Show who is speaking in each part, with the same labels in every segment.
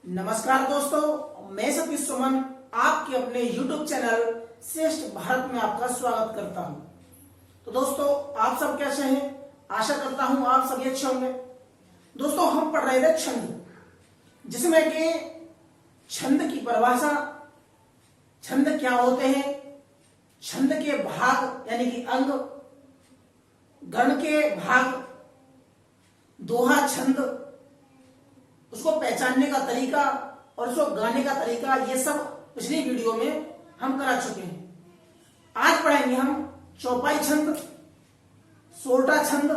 Speaker 1: नमस्कार दोस्तों, मैं सतीश सुमन आपके अपने YouTube चैनल श्रेष्ठ भारत में आपका स्वागत करता हूं। तो दोस्तों, आप सब कैसे हैं? आशा करता हूं आप सभी अच्छे होंगे। दोस्तों, हम पढ़ रहे थे छंद, जिसमें कि छंद की परिभाषा, छंद क्या होते हैं, छंद के भाग यानी कि अंग, गण के भाग, दोहा छंद, उसको पहचानने का तरीका और उसको गाने का तरीका, ये सब पिछली वीडियो में हम करा चुके हैं। आज पढ़ेंगे हम चौपाई छंद, सोरठा छंद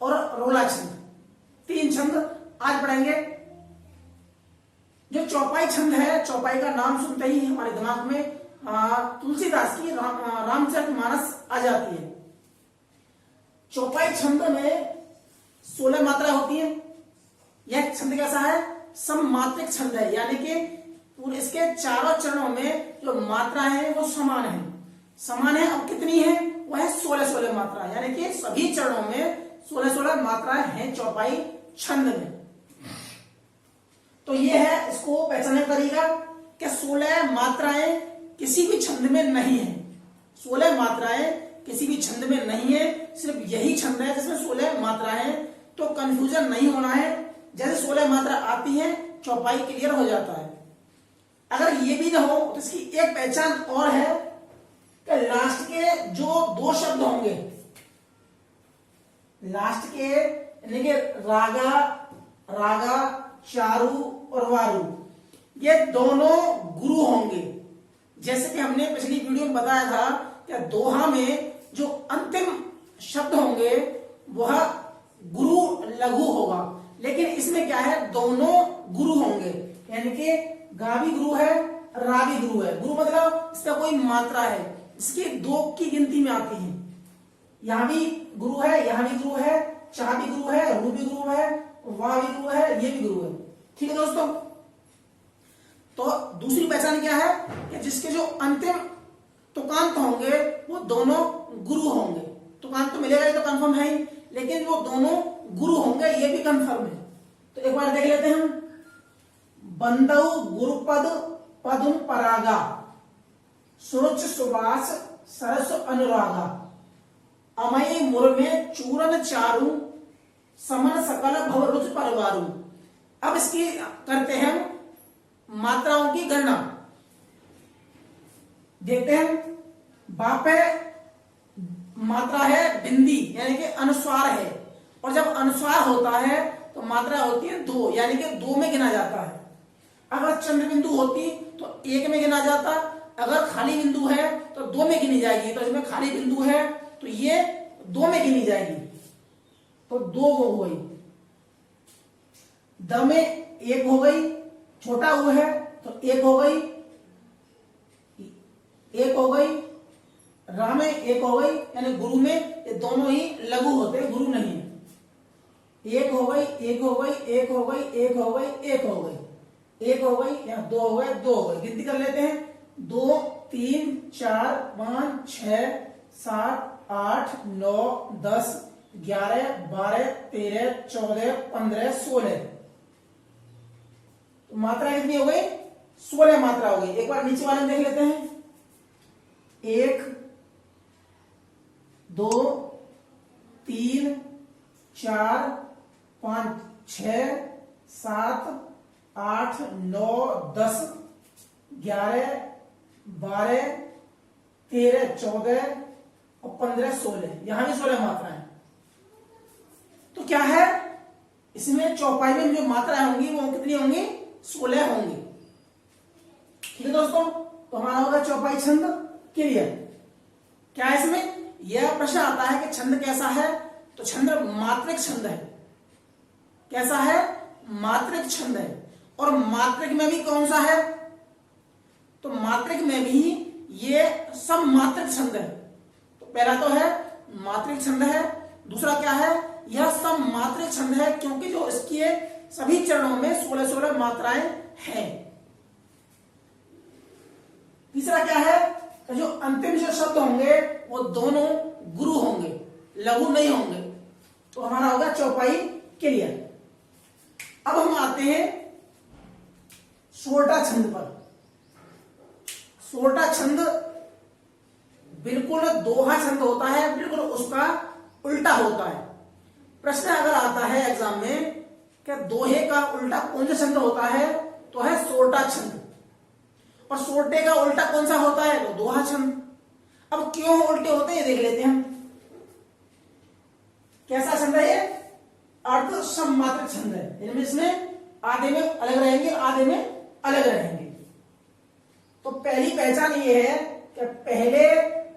Speaker 1: और रोला छंद। तीन छंद आज पढ़ेंगे। जो चौपाई छंद है, चौपाई का नाम सुनते ही हमारे दिमाग में तुलसीदास की रामचरितमानस आ जाती है। चौपाई छंद में 16 मात्रा होती है। यह छंद कैसा है? सममात्रिक छंद है, यानी कि पूरे इसके चारों चरणों में जो मात्रा है वो समान है। समान है, अब कितनी है? वह है 16 मात्रा, यानी कि सभी चरणों में 16 मात्राएं हैं चौपाई छंद में। तो ये है इसको पहचानने का तरीका कि 16 मात्राएं किसी भी छंद में नहीं है। 16 मात्राएं किसी भी छंद में नहीं है, सिर्फ यही छंद है जिसमें 16 मात्राएं हैं। तो कंफ्यूजन नहीं होना है। जैसे 16 मात्रा आती है, चौपाई क्लियर हो जाता है। अगर ये भी ना हो तो इसकी एक पहचान और है कि लास्ट के जो दो शब्द होंगे, लास्ट के यानी कि रागा, रागा, चारू और वारू, ये दोनों गुरु होंगे। जैसे कि हमने पिछली वीडियो में बताया था कि दोहा में जो अंतिम शब्द होंगे वह गुरु लघु होगा, लेकिन इसमें क्या है? दोनों गुरु होंगे, यानी कि गा भी गुरु है, रा भी गुरु है। गुरु मतलब इसका कोई मात्रा है, इसकी 2 की गिनती में आती है। यहां भी गुरु है, यहां भी गुरु है, चा भी गुरु है, रू भी गुरु है, वाह भी गुरु है, ये भी गुरु है। ठीक है दोस्तों। तो दूसरी पहचान क्या है कि जिसके जो अंतिम तुकांत होंगे वो दोनों गुरु होंगे। तुकांत तो मिलेगा, ये तो कंफर्म है ही, लेकिन वो दोनों गुरु होंगे, ये भी कंफर्म है। तो एक बार देख लेते हैं हम। बंदऊ गुरुपद पदुम परागा, सुरुच सुबास सरस अनुरागा, अमय मुर्मे चूरन चारु, समन सकल भव रुच परवारू। अब इसकी करते हैं हम मात्राओं की गणना। देखते हैं। बापे मात्रा है बिंदी, यानी कि अनुस्वार है, और जब अनुस्वार होता है तो मात्रा होती है 2, यानी कि 2 में गिना जाता है। अगर चंद्र बिंदु होती तो 1 में गिना जाता, अगर खाली बिंदु है तो 2 में गिनी जाएगी। तो इसमें खाली बिंदु है तो ये 2 में गिनी जाएगी, तो 2 हो गई। द में 1 हो गई, छोटा ऊ है तो 1 हो गई, 1 हो गई। रा में 1 हो गई, यानी गुरु में ये दोनों ही लघु होते हैं, गुरु नहीं है। 1 हो गई, 1 हो गई, 1 हो गई, 1 हो गई, 1 हो गई, 1 हो गई, यहाँ 2 हो गए, 2 हो गए। गिनती कर लेते हैं। 2, 3, 4, 5, 6, 7, 8, 9, 10, 11, 12, 13, 14, 15, 16। तो मात्रा कितनी हो गई? 16 मात्रा हो गई। एक बार नीचे वाले में देख लेते हैं। 1, 2, 3, 4, 5, 6, 7, 8, 9, 10, 11, 12, 13, 14 और 15, 16। यहां भी 16 मात्राएं। तो क्या है इसमें? चौपाई में जो मात्राएं होंगी वो कितनी होंगी? 16 होंगी। ठीक है दोस्तों। तो हमारा होगा चौपाई छंद क्लियर। क्या है इसमें? यह प्रश्न आता है कि छंद कैसा है? तो छंद मात्रिक छंद है। कैसा है? मात्रिक छंद है। और मात्रिक में भी कौन सा है? तो मात्रिक में भी ये सममात्रिक छंद है। तो पहला तो है मात्रिक छंद है, दूसरा क्या है? यह सममात्रिक छंद है, क्योंकि जो इसके सभी चरणों में 16 मात्राएं हैं। तीसरा क्या है? तो जो अंतिम जो शब्द होंगे वो दोनों गुरु होंगे, लघु नहीं होंगे। तो हमारा होगा चौपाई क्लियर। अब हम आते हैं सोरठा छंद पर। सोरठा छंद बिल्कुल दोहा छंद होता है, बिल्कुल उसका उल्टा होता है। प्रश्न अगर आता है एग्जाम में क्या दोहे का उल्टा कौन सा छंद होता है, तो है सोरठा छंद। और सोरठे का उल्टा कौन सा होता है, तो दोहा छंद। अब क्यों उल्टे होते हैं ये देख लेते हैं। कैसा छंद है ये, अर्ध सममात्र छंद है। इनमें इसमें आधे में अलग रहेंगे, आधे में अलग रहेंगे। तो पहली पहचान ये है कि पहले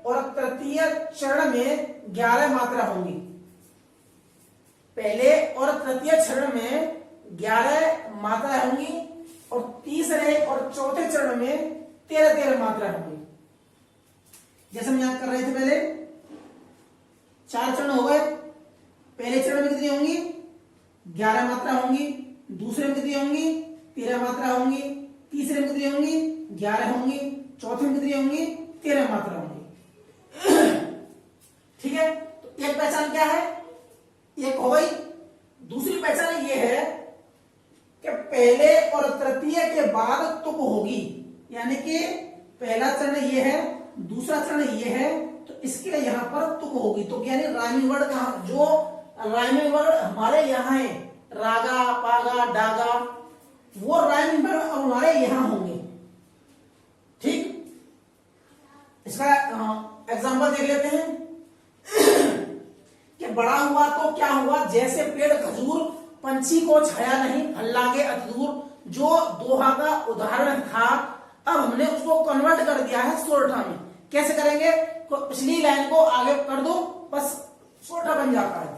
Speaker 1: और तृतीय चरण में 11 मात्रा होंगी। पहले और तृतीय चरण में 11 मात्रा होंगी और तीसरे और चौथे चरण में 13 मात्रा होंगी। जैसे हम याद कर रहे थे, पहले 4 चरण हो गए। पहले चरण में कितनी होंगी, 11 मात्रा होंगी। दूसरे में कितनी होंगी, 13 मात्रा होंगी। तीसरे में कितनी होंगी, 11 होंगी। चौथे में कितनी होंगी, 13 मात्रा होंगी। ठीक है, तो एक पहचान क्या है, एक हो गई। दूसरी पहचान ये है कि पहले और तृतीय के बाद तुक होगी, यानी कि पहला चरण ये है, दूसरा चरण ये है, तो इसके यहां पर तुक होगी। तो यानी राइमिंग वर्ड कहां, जो राइमिंग वर्ड हमारे यहाँ है, रागा, पागा, डागा, वो राइमिंग वर्ड हमारे यहां होंगे। ठीक, इसका एग्जांपल देख लेते हैं कि बड़ा हुआ तो क्या हुआ, जैसे पेड़ खजूर पंछी को छाया नहीं, फल लागे अति दूर, जो दोहा का उदाहरण था, अब हमने उसको कन्वर्ट कर दिया है सोरठा में। कैसे करेंगे, तो पिछली लाइन को आगे कर दो, बस सोरठा बन जाता है।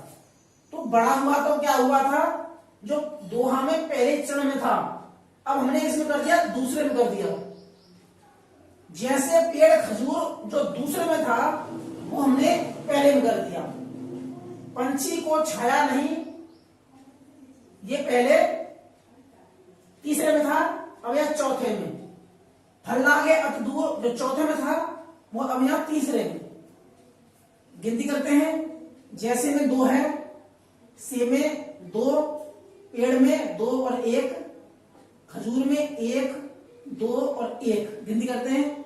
Speaker 1: तो बड़ा हुआ तो क्या हुआ था, जो दोहा में पहले चरण में था, अब हमने इसमें कर दिया, दूसरे में कर दिया। जैसे पेड़ खजूर जो दूसरे में था, वो हमने पहले में कर दिया। पंछी को छाया नहीं, ये पहले तीसरे में था, अब यह चौथे में। फल लागे अति दूर जो चौथे में था, वो अब यहां तीसरे में। गिनती करते हैं, जैसे में 2 है, से में 2, पेड़ में 2 और 1, खजूर में 1, 2 और 1। गिनती करते हैं,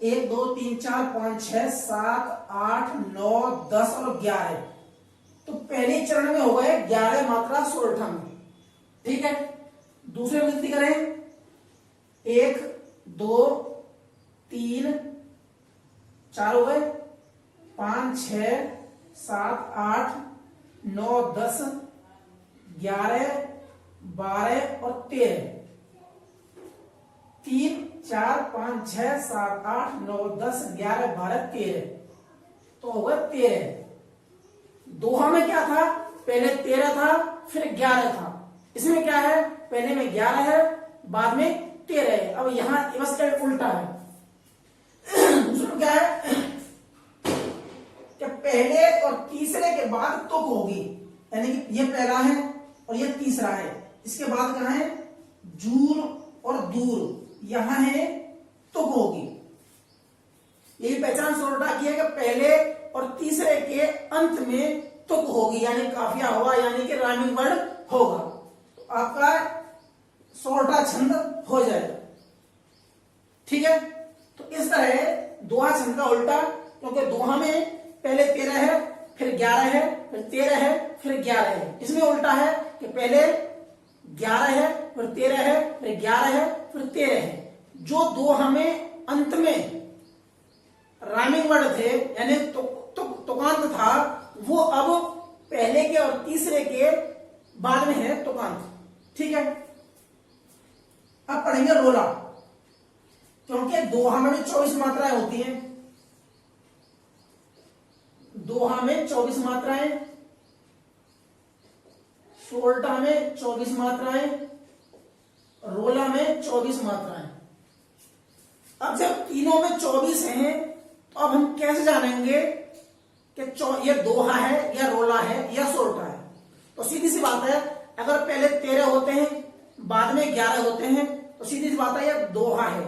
Speaker 1: 1 2 3 4 5 6 7 8 9 10 और 11। तो पहले चरण में हो गए 11 मात्रा सोरठा में। ठीक है, दूसरे में गिनती करें, 1 2 3 4 हो गए, 5 6 7 8 9 10 11 12 और 13। 3 4 5 6 7 8 9 10 11 12 13, तो होगा 13। दोहा में क्या था, पहले 13 था, फिर 11 था। इसमें क्या है, पहले में 11 है, बाद में 13 है। अब यहां बस उल्टा है। दूसरा क्या है कि पहले और तीसरे के बाद तुक होगी, यानी कि ये पहला है और ये तीसरा है। इसके बाद कहां है, जूर और दूर, यहां है तुक होगी। यही पहचान सोरठा की है कि पहले और तीसरे के अंत में तुक होगी, यानी काफिया होगा, यानी कि राइमिंग वर्ड होगा। तो आपका सोरठा छंद हो जाएगा। ठीक है, तो इस तरह दोहा छंद का उल्टा, क्योंकि दोहा में पहले 13 है, फिर 11 है, फिर 13 है, फिर 11 है। इसमें उल्टा है कि पहले 11 है, फिर 13 है, फिर 11 है, फिर 13 है। जो दोहा में अंत में राइमिंग वर्ड थे, यानी तुकांत था, वो अब पहले के और तीसरे के बाद में है तुकांत। ठीक है, अब पढ़ेंगे रोला, क्योंकि दोहा में 24 मात्राएं होती हैं। दोहा में 24 मात्राएं, सोरठा में 24 मात्राएं, रोला में 24 मात्राएं। अब जब तीनों में 24 हैं, तो अब हम कैसे जानेंगे कि ये दोहा है या रोला है या सोरठा है। तो सीधी सी बात है, अगर पहले 13 होते हैं, बाद में 11 होते हैं, तो सीधी सी बात है ये दोहा है।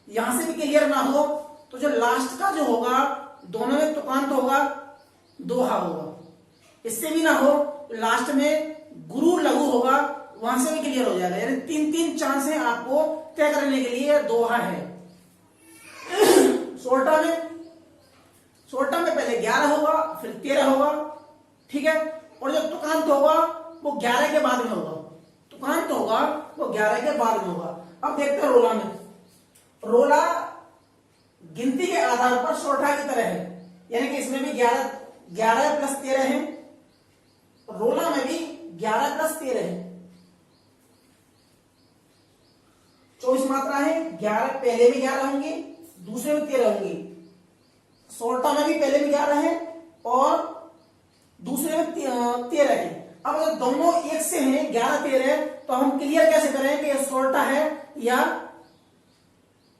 Speaker 1: यहां से भी क्लियर ना हो तो जो लास्ट का जो होगा, दोनों में तुकांत होगा, दोहा होगा। इससे भी ना हो, लास्ट में गुरु लघु होगा, वहां से भी क्लियर हो जाएगा। यानी 3-3 चांस है आपको तय करने के लिए, दोहा है। शॉर्टा में पहले 11 होगा, फिर 13 होगा, ठीक है। और जो तुकांत होगा वो 11 के बाद में होगा, तुकांत होगा वो 11 के बाद में होगा। अब देखते हैं रोला में। रोला गिनती के आधार पर शॉर्टा की तरह है, यानी कि इसमें भी 11 प्लस 13 है, रोला में भी 11 प्लस 13 है, 24 मात्रा है। 11 पहले भी 11 होंगे, दूसरे में 13 होंगे। शॉर्टा में भी पहले भी 11 है और दूसरे में 13 है। अब अगर दोनों एक से हैं 11-13, तो हम क्लियर कैसे करें कि ये शॉर्टा है या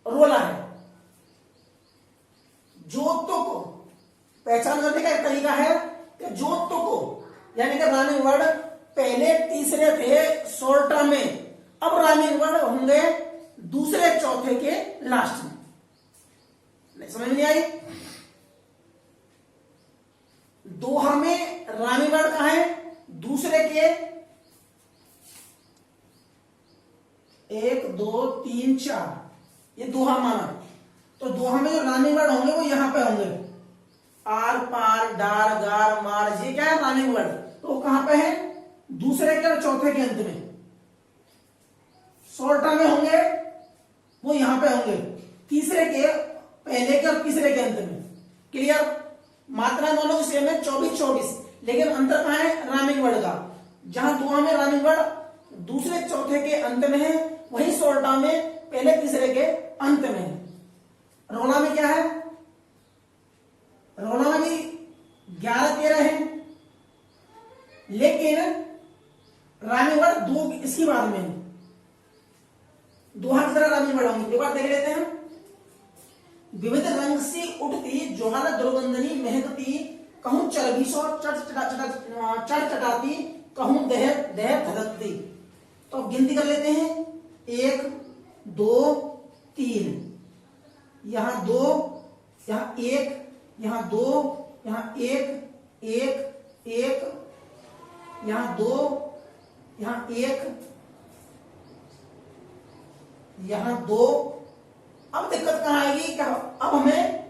Speaker 1: रोला है। जोतों को पहचान करने का एक तरीका है कि जोतों को, यानी कि राइमिंग वर्ड पहले तीसरे थे शॉर्टा में, अब राइमिंग वर्ड होंगे दूसरे चौथे के लास्ट में। समझ में नहीं आई? दोहा में राइमिंग वर्ड कहां है? दूसरे के 1 2 3 4, ये दोहा माना। तो दोहा में जो राइमिंग वर्ड होंगे वो यहां पे होंगे, आर पार डार गार मार, ये क्या है राइमिंग वर्ड। तो वो कहां पे है? दूसरे के और चौथे के अंत में। शॉर्टा में होंगे वो यहां पे होंगे, तीसरे के पहले के और तीसरे के अंत में। क्लियर? मात्रा दोनों की सेम है 24-24, लेकिन अंतर कहां है? राइमिंग वर्ड का। जहां दोहा में राइमिंग वर्ड दूसरे चौथे के अंत में है, वही शॉर्टा में पहले तीसरे के अंत में है। रोला में क्या है? रोला में भी 11-13 है, लेकिन राइमिंग वर्ड 2 इसकी बाद में है। दोहा की तरह राइमिंग वर्ड होंगे। एक बार देख लेते हैं। विविध रंग से उठती ज्वाला दुर्गंधनी महकती, कहूं चरबीसो चढ़ चटाती, कहूं देह धधकती। तो अब गिनती कर लेते हैं। 1 2 3, यहां 2, यहां 1, यहां 2, यहां 1 1 1, यहां 2, यहां 1, यहां 2। अब दिक्कत कहां आएगी? अब हमें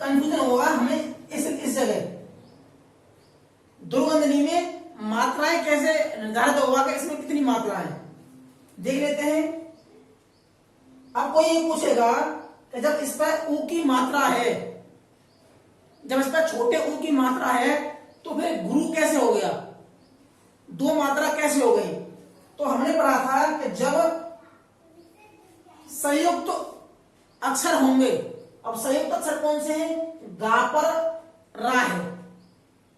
Speaker 1: कंफ्यूजन होगा, हमें इस जगह दुर्गंधनी में मात्राएं कैसे निर्धारित होगा कि इसमें कितनी मात्राएं देख लेते हैं। अब कोई ये पूछेगा कि जब इस पर ऊ की मात्रा है, जब इस पर छोटे ऊ की मात्रा है, तो फिर गुरु कैसे हो गया, 2 मात्रा कैसे हो गई? तो हमने पढ़ा था कि जब संयुक्त अक्षर होंगे, अब संयुक्त अक्षर कौन से हैं? गा पर रा है,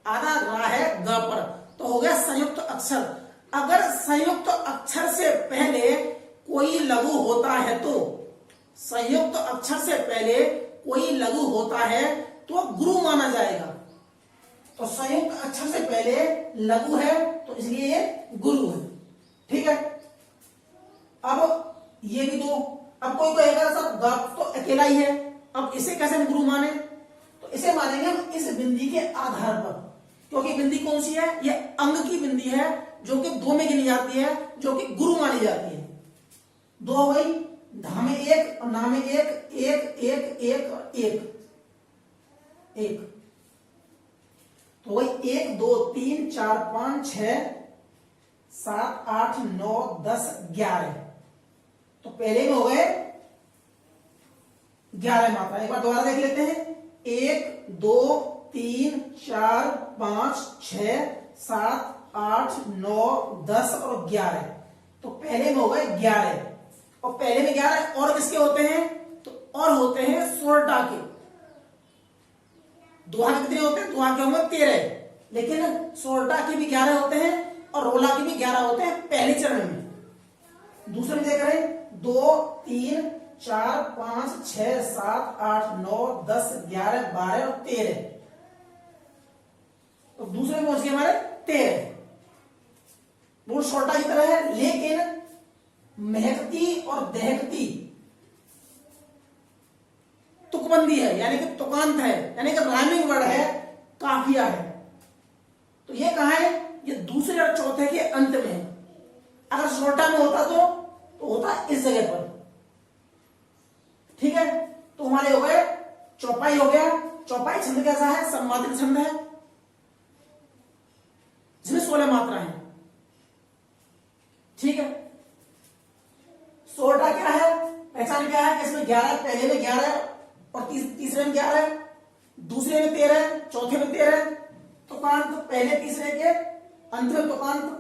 Speaker 1: आधा रा है गा पर, तो हो गया संयुक्त अक्षर। अगर संयुक्त अक्षर से पहले कोई लघु होता है, तो संयुक्त अक्षर से पहले कोई लघु होता है तो गुरु माना जाएगा। तो संयुक्त अक्षर से पहले लघु है तो इसलिए ये गुरु है। ठीक है? अब ये भी 2। अब कोई कहेगा सर गा तो अकेला ही है, अब इसे कैसे हम गुरु माने? तो इसे मानेंगे हम इस बिंदी के आधार पर, क्योंकि बिंदी कौन सी है? ये अंग की बिंदी है जो कि 2 में गिनी जाती है, जो कि गुरु मानी जाती है। 2 हो गई, धा में 1 और ना में 1 1 1 1 और 1 तो वही 1 2 3 4 5 6 7 8 9 10 11। तो पहले में हो गए 11 मात्रा। एक बार दोबारा देख लेते हैं। 1 2 3 4 5 6 7 8 9 10 और 11। तो पहले में हो गए 11, और पहले में 11 और किसके होते हैं? तो और होते हैं शॉर्टा के। दोहा कितने होते हैं? दोहा के होंगे 13, लेकिन शॉर्टा के भी 11 होते हैं और रोला के भी 11 होते हैं पहले चरण में। दूसरे में देख रहे हैं 2 3 4 5 6 7 8 9 10 11 12 और 13। तो दूसरे में पहुंच गए हमारे 13। वो शॉर्टा की तरह है, लेकिन महकती और दहकती तुकबंदी है, यानी कि तुकांत है, यानी कि राइमिंग वर्ड है, काफिया है। तो ये कहां है? ये दूसरे और चौथे के अंत में है। अगर सोल्टा में होता तो होता इस जगह पर। ठीक है, तो हमारे हो गए चौपाई हो गया। चौपाई छंद कैसा है? सममात्रिक छंद है जिसमें 16 मात्रा है। ठीक है, सोल्टा क्या है? पहचान क्या है कि इसमें 11, पहले में 11 और तीसरे में 11, दूसरे में 13, चौथे में 13, तुकांत पहले तीसरे के, अंत में तुकांत।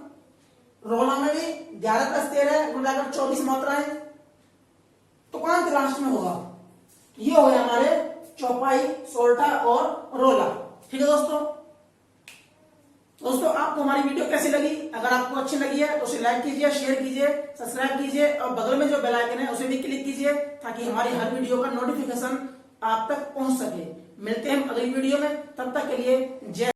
Speaker 1: रोला में भी 11 + 13 मिलाकर 24 मात्राएं, तुकांत लास्ट में होगा। ये हो गया हमारे चौपाई, सोल्टा और रोला। ठीक है दोस्तों आपको हमारी वीडियो कैसी लगी? अगर आपको अच्छी लगी है तो उसे लाइक कीजिए, शेयर कीजिए, सब्सक्राइब कीजिए और बगल में जो बेल आइकन है उसे भी क्लिक कीजिए ताकि हमारी हर वीडियो का नोटिफिकेशन आप तक पहुंच सके। मिलते हैं अगली वीडियो में, तब तक के लिए जय।